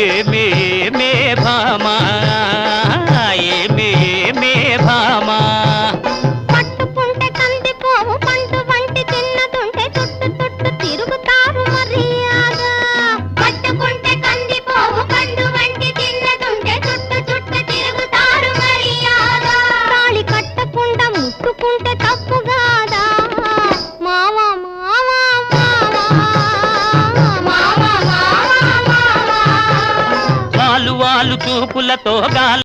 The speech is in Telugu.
ఏమే భామా ఏమే భామా పట్టుకుంటే కందిపోవు పండు వంటి చిన్నదుంటే చుట్టు చుట్టు తిరుగుతారు మర్యాద పట్టుకుంటే కందిపోవు పండు వంటి చిన్నదుంటే చుట్టు చుట్టు తిరుగుతారు మర్యాద తాళి కట్టకుండా ముట్టుకుంటే తప్పు కాదా మావా మావా వాలు వాలు చూపులతో గాలి